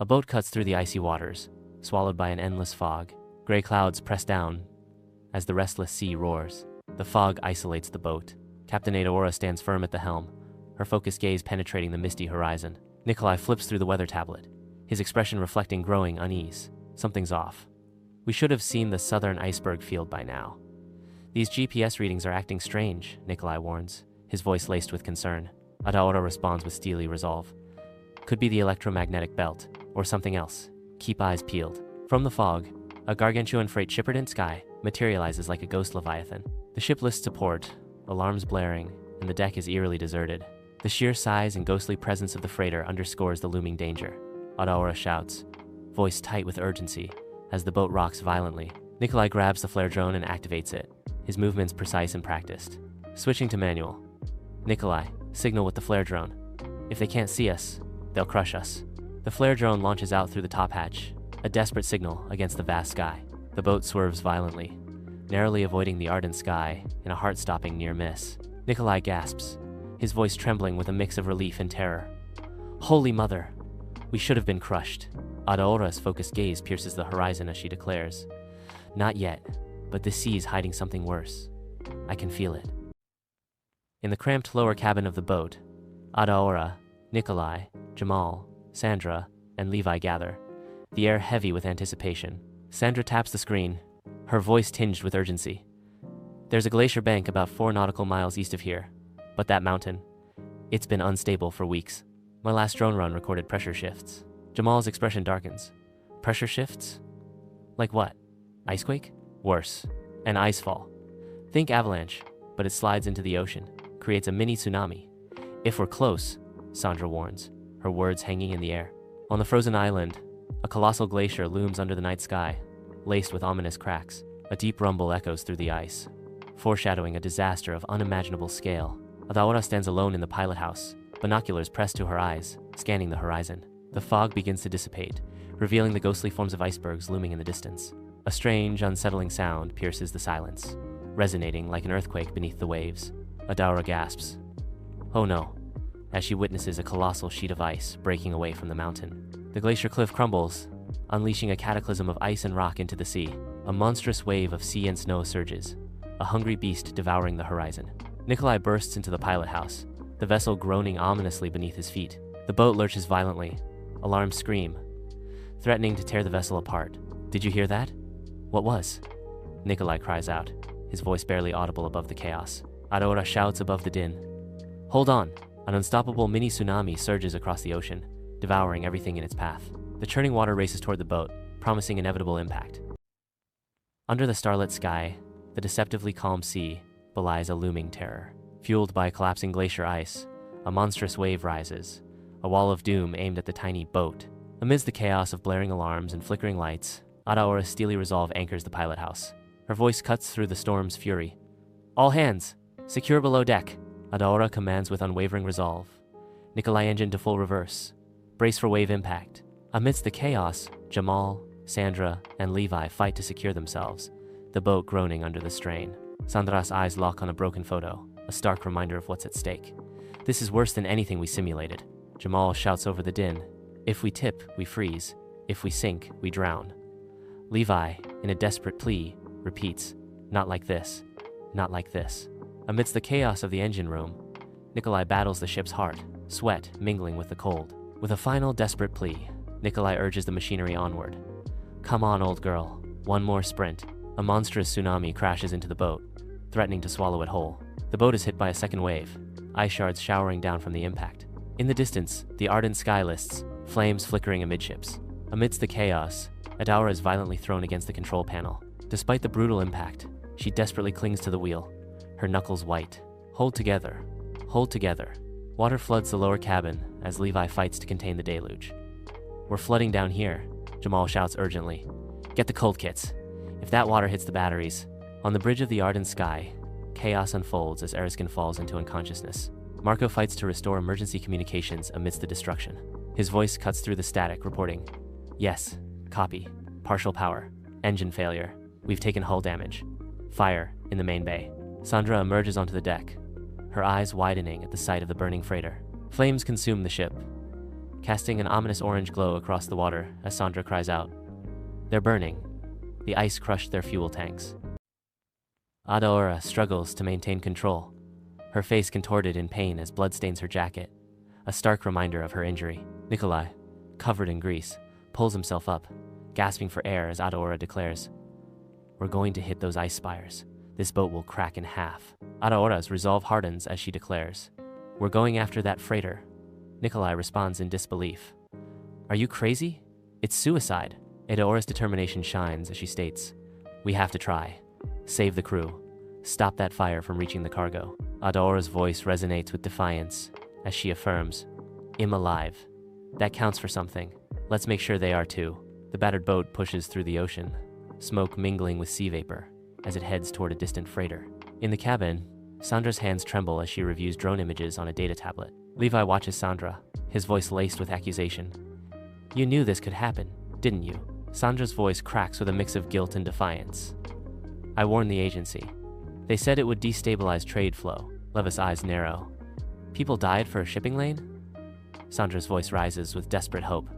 A boat cuts through the icy waters, swallowed by an endless fog. Gray clouds press down as the restless sea roars. The fog isolates the boat. Captain Adaora stands firm at the helm, her focused gaze penetrating the misty horizon. Nikolai flips through the weather tablet, his expression reflecting growing unease. Something's off. We should have seen the southern iceberg field by now. These GPS readings are acting strange, Nikolai warns, his voice laced with concern. Adaora responds with steely resolve. Could be the electromagnetic belt, or something else. Keep eyes peeled. From the fog, a gargantuan freight shipper in sky materializes like a ghost leviathan. The ship lists to port, alarms blaring, and the deck is eerily deserted. The sheer size and ghostly presence of the freighter underscores the looming danger. Adaora shouts, voice tight with urgency, as the boat rocks violently. Nikolai grabs the flare drone and activates it, his movements precise and practiced. Switching to manual. Nikolai, signal with the flare drone. If they can't see us, they'll crush us. The flare drone launches out through the top hatch, a desperate signal against the vast sky. The boat swerves violently, narrowly avoiding the ardent sky in a heart-stopping near miss. Nikolai gasps, his voice trembling with a mix of relief and terror. Holy Mother! We should have been crushed. Adaora's focused gaze pierces the horizon as she declares, not yet, but the sea's hiding something worse. I can feel it. In the cramped lower cabin of the boat, Adaora, Nikolai, Jamal, Sandra, and Levi gather, the air heavy with anticipation. Sandra taps the screen, her voice tinged with urgency. There's a glacier bank about 4 nautical miles east of here, but that mountain, it's been unstable for weeks. My last drone run recorded pressure shifts. Jamal's expression darkens. Pressure shifts? Like what? Icequake? Worse. An icefall. Think avalanche, but it slides into the ocean, creates a mini tsunami. If we're close, Sandra warns, her words hanging in the air. On the frozen island, a colossal glacier looms under the night sky, laced with ominous cracks. A deep rumble echoes through the ice, foreshadowing a disaster of unimaginable scale. Adaora stands alone in the pilot house, binoculars pressed to her eyes, scanning the horizon. The fog begins to dissipate, revealing the ghostly forms of icebergs looming in the distance. A strange, unsettling sound pierces the silence, resonating like an earthquake beneath the waves. Adaora gasps, oh no, as she witnesses a colossal sheet of ice breaking away from the mountain. The glacier cliff crumbles, unleashing a cataclysm of ice and rock into the sea. A monstrous wave of sea and snow surges, a hungry beast devouring the horizon. Nikolai bursts into the pilot house, the vessel groaning ominously beneath his feet. The boat lurches violently, alarms scream, threatening to tear the vessel apart. Did you hear that? What was? Nikolai cries out, his voice barely audible above the chaos. Adaora shouts above the din. Hold on! An unstoppable mini tsunami surges across the ocean, devouring everything in its path. The churning water races toward the boat, promising inevitable impact. Under the starlit sky, the deceptively calm sea belies a looming terror. Fueled by collapsing glacier ice, a monstrous wave rises, a wall of doom aimed at the tiny boat. Amidst the chaos of blaring alarms and flickering lights, Adaora's steely resolve anchors the pilot house. Her voice cuts through the storm's fury. All hands! Secure below deck! Adaora commands with unwavering resolve. Nikolai engine to full reverse. Brace for wave impact. Amidst the chaos, Jamal, Sandra, and Levi fight to secure themselves, the boat groaning under the strain. Sandra's eyes lock on a broken photo, a stark reminder of what's at stake. This is worse than anything we simulated. Jamal shouts over the din. If we tip, we freeze. If we sink, we drown. Levi, in a desperate plea, repeats, not like this, not like this. Amidst the chaos of the engine room, Nikolai battles the ship's heart, sweat mingling with the cold. With a final desperate plea, Nikolai urges the machinery onward. Come on, old girl, one more sprint. A monstrous tsunami crashes into the boat, threatening to swallow it whole. The boat is hit by a second wave, ice shards showering down from the impact. In the distance, the ardent sky lists, flames flickering amidships. Amidst the chaos, Adaora is violently thrown against the control panel. Despite the brutal impact, she desperately clings to the wheel, her knuckles white. Hold together, hold together. Water floods the lower cabin as Levi fights to contain the deluge. We're flooding down here, Jamal shouts urgently. Get the cold kits. If that water hits the batteries. On the bridge of the ardent sky, chaos unfolds as Eriskin falls into unconsciousness. Marco fights to restore emergency communications amidst the destruction. His voice cuts through the static, reporting, yes, copy, partial power, engine failure, we've taken hull damage. Fire in the main bay. Sandra emerges onto the deck, her eyes widening at the sight of the burning freighter. Flames consume the ship, casting an ominous orange glow across the water as Sandra cries out. They're burning. The ice crushed their fuel tanks. Adaora struggles to maintain control, her face contorted in pain as blood stains her jacket, a stark reminder of her injury. Nikolai, covered in grease, pulls himself up, gasping for air as Adaora declares, "We're going to hit those ice spires. This boat will crack in half." Adaora's resolve hardens as she declares, "We're going after that freighter." Nikolai responds in disbelief. "Are you crazy? It's suicide." Adaora's determination shines as she states, "We have to try. Save the crew. Stop that fire from reaching the cargo." Adaora's voice resonates with defiance as she affirms, "I'm alive. That counts for something. Let's make sure they are too." The battered boat pushes through the ocean, smoke mingling with sea vapor as it heads toward a distant freighter. In the cabin, Sandra's hands tremble as she reviews drone images on a data tablet. Levi watches Sandra, his voice laced with accusation. "You knew this could happen, didn't you?" Sandra's voice cracks with a mix of guilt and defiance. "I warned the agency. They said it would destabilize trade flow." Levi's eyes narrow. "People died for a shipping lane?" Sandra's voice rises with desperate hope.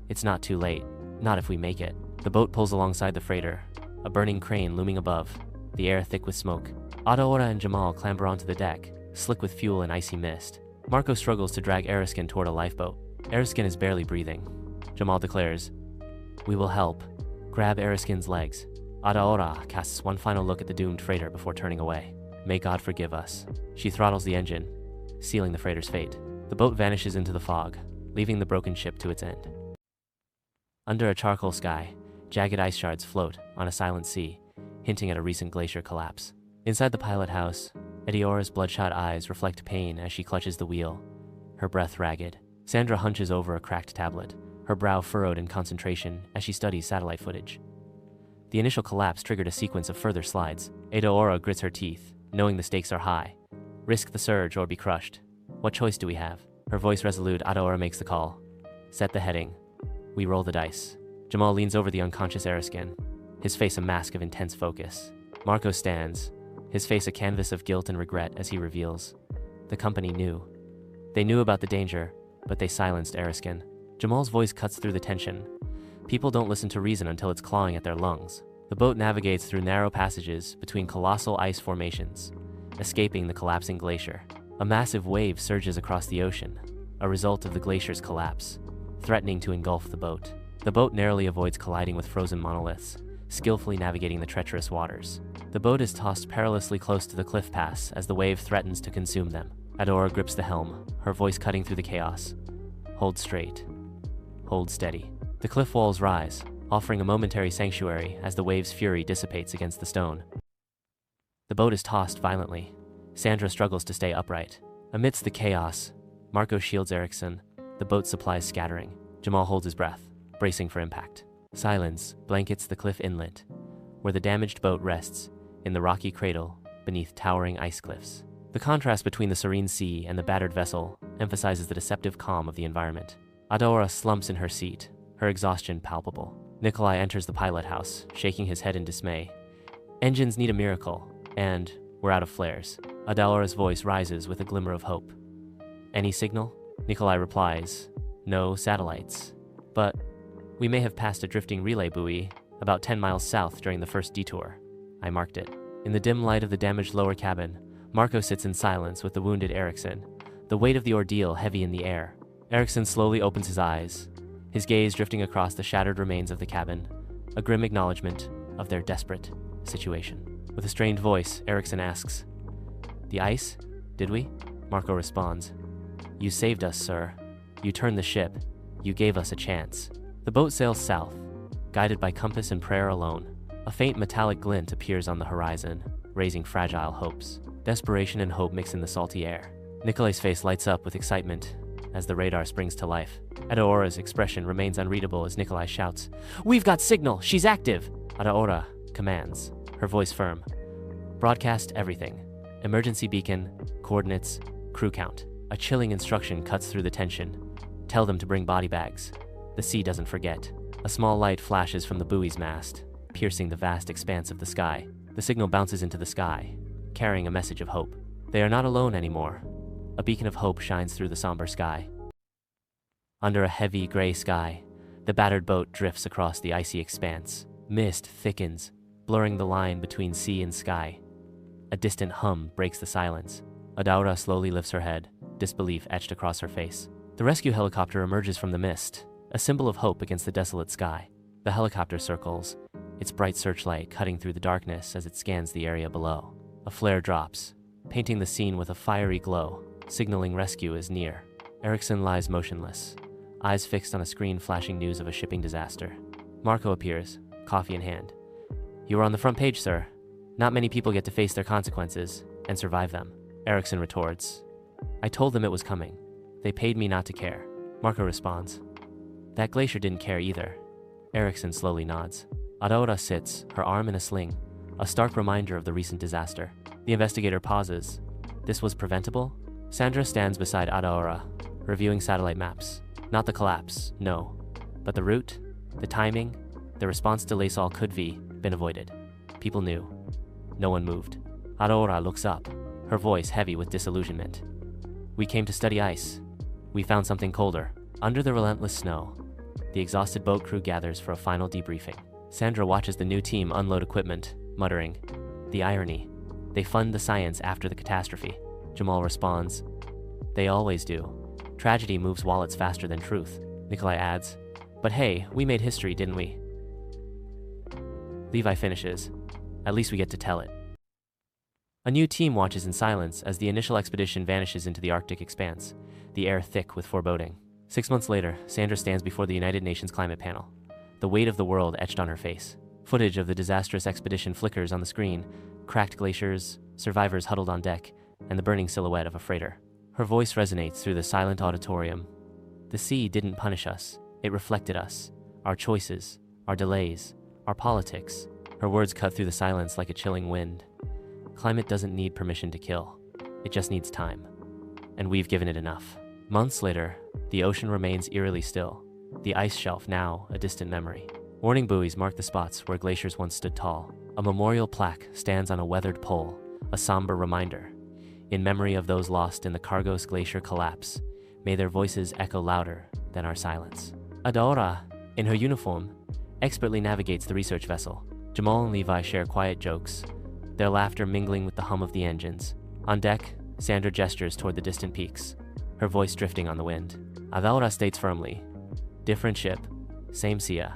"It's not too late. Not if we make it." The boat pulls alongside the freighter, a burning crane looming above, the air thick with smoke. Adaora and Jamal clamber onto the deck, slick with fuel and icy mist. Marco struggles to drag Eriskin toward a lifeboat. Eriskin is barely breathing. Jamal declares, "We will help." Grab Eriskin's legs. Adaora casts one final look at the doomed freighter before turning away. "May God forgive us." She throttles the engine, sealing the freighter's fate. The boat vanishes into the fog, leaving the broken ship to its end. Under a charcoal sky, jagged ice shards float on a silent sea, hinting at a recent glacier collapse. Inside the pilot house, Adaora's bloodshot eyes reflect pain as she clutches the wheel, her breath ragged. Sandra hunches over a cracked tablet, her brow furrowed in concentration as she studies satellite footage. The initial collapse triggered a sequence of further slides. Adaora grits her teeth, knowing the stakes are high. Risk the surge or be crushed. What choice do we have? Her voice resolute, Adaora makes the call. Set the heading. We roll the dice. Jamal leans over the unconscious Eriskin, his face a mask of intense focus. Marco stands, his face a canvas of guilt and regret as he reveals. The company knew. They knew about the danger, but they silenced Eriskin. Jamal's voice cuts through the tension. People don't listen to reason until it's clawing at their lungs. The boat navigates through narrow passages between colossal ice formations, escaping the collapsing glacier. A massive wave surges across the ocean, a result of the glacier's collapse, threatening to engulf the boat. The boat narrowly avoids colliding with frozen monoliths, skillfully navigating the treacherous waters. The boat is tossed perilously close to the cliff pass as the wave threatens to consume them. Adaora grips the helm, her voice cutting through the chaos. Hold straight. Hold steady. The cliff walls rise, offering a momentary sanctuary as the wave's fury dissipates against the stone. The boat is tossed violently. Sandra struggles to stay upright. Amidst the chaos, Marco shields Erikson, the boat's supplies scattering. Jamal holds his breath, bracing for impact. Silence blankets the cliff inlet, where the damaged boat rests in the rocky cradle beneath towering ice cliffs. The contrast between the serene sea and the battered vessel emphasizes the deceptive calm of the environment. Adaora slumps in her seat, her exhaustion palpable. Nikolai enters the pilot house, shaking his head in dismay. Engines need a miracle, and we're out of flares. Adaora's voice rises with a glimmer of hope. Any signal? Nikolai replies, no satellites. But we may have passed a drifting relay buoy about 10 miles south during the first detour. I marked it. In the dim light of the damaged lower cabin, Marco sits in silence with the wounded Erikson, the weight of the ordeal heavy in the air. Erikson slowly opens his eyes, his gaze drifting across the shattered remains of the cabin, a grim acknowledgement of their desperate situation. With a strained voice, Erikson asks, "The ice? Did we?" Marco responds, "You saved us, sir. You turned the ship. You gave us a chance." The boat sails south, guided by compass and prayer alone. A faint metallic glint appears on the horizon, raising fragile hopes. Desperation and hope mix in the salty air. Nikolai's face lights up with excitement as the radar springs to life. Adaora's expression remains unreadable as Nikolai shouts, "We've got signal! She's active!" Adaora commands, her voice firm. "Broadcast everything. Emergency beacon, coordinates, crew count." A chilling instruction cuts through the tension. Tell them to bring body bags. The sea doesn't forget. A small light flashes from the buoy's mast, piercing the vast expanse of the sky. The signal bounces into the sky, carrying a message of hope. They are not alone anymore. A beacon of hope shines through the somber sky. Under a heavy gray sky, the battered boat drifts across the icy expanse. Mist thickens, blurring the line between sea and sky. A distant hum breaks the silence. Adaura slowly lifts her head, disbelief etched across her face. The rescue helicopter emerges from the mist, a symbol of hope against the desolate sky. The helicopter circles, its bright searchlight cutting through the darkness as it scans the area below. A flare drops, painting the scene with a fiery glow, signaling rescue is near. Erickson lies motionless, eyes fixed on a screen flashing news of a shipping disaster. Marco appears, coffee in hand. "You were on the front page, sir. Not many people get to face their consequences and survive them." Erickson retorts, "I told them it was coming. They paid me not to care." Marco responds, "That glacier didn't care either." Erickson slowly nods. Adaura sits, her arm in a sling, a stark reminder of the recent disaster. The investigator pauses. This was preventable? Sandra stands beside Adaura, reviewing satellite maps. Not the collapse, no. But the route, the timing, the response delays all could be been avoided. People knew. No one moved. Adaura looks up, her voice heavy with disillusionment. "We came to study ice. We found something colder." Under the relentless snow, the exhausted boat crew gathers for a final debriefing. Sandra watches the new team unload equipment, muttering, "The irony. They fund the science after the catastrophe." Jamal responds, "They always do. Tragedy moves wallets faster than truth." Nikolai adds, "But hey, we made history, didn't we?" Levi finishes, "At least we get to tell it." A new team watches in silence as the initial expedition vanishes into the Arctic expanse, the air thick with foreboding. 6 months later, Sandra stands before the United Nations climate panel, the weight of the world etched on her face. Footage of the disastrous expedition flickers on the screen, cracked glaciers, survivors huddled on deck, and the burning silhouette of a freighter. Her voice resonates through the silent auditorium. The sea didn't punish us, it reflected us, our choices, our delays, our politics. Her words cut through the silence like a chilling wind. Climate doesn't need permission to kill, it just needs time. And we've given it enough. Months later, the ocean remains eerily still, the ice shelf now a distant memory. Warning buoys mark the spots where glaciers once stood tall. A memorial plaque stands on a weathered pole, a somber reminder. In memory of those lost in the Cargos Glacier collapse, may their voices echo louder than our silence. Adaura, in her uniform, expertly navigates the research vessel. Jamal and Levi share quiet jokes, their laughter mingling with the hum of the engines. On deck, Sandra gestures toward the distant peaks, her voice drifting on the wind. Adaura states firmly, "Different ship, same Sia."